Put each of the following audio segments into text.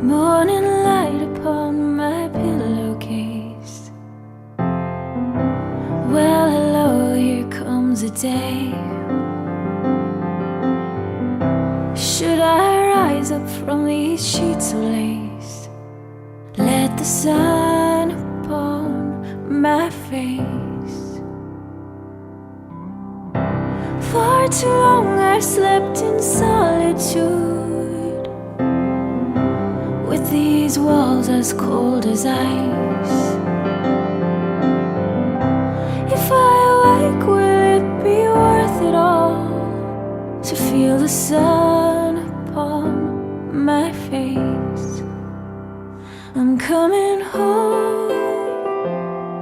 Morning light upon my pillowcase. Well, hello, here comes a day. Should I rise up from these sheets of lace? Let the sun upon my face. For too long I've slept in solitude, with these walls as cold as ice. If I awake, will it be worth it all to feel the sun upon my face? I'm coming home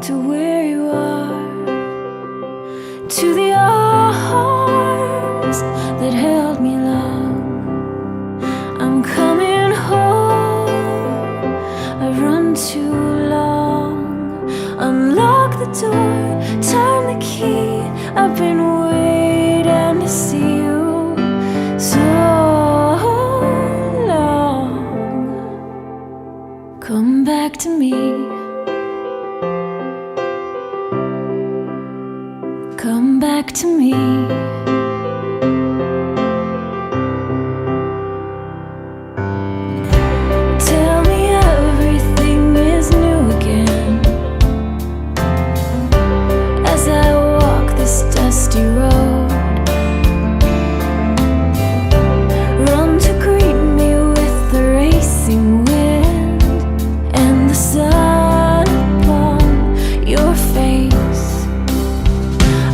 to where you are, to the arms that held me long. I'm coming home, I've run too long. Unlock the door, turn the key. I've been waiting to see you so long. Come back to me. Come back to me. Tell me everything is new again, as I walk this dusty road. Run to greet me with the racing wind and the sun upon your face.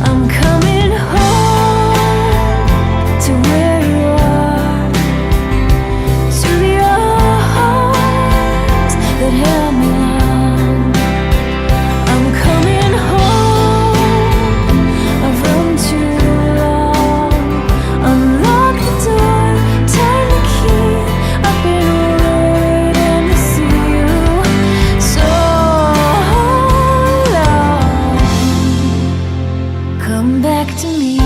I'm coming home to where you are, to the arms that held me long. I'm coming home, I've run too long. Unlock the door, turn the key. I've been waiting to see you so long. Come back to me.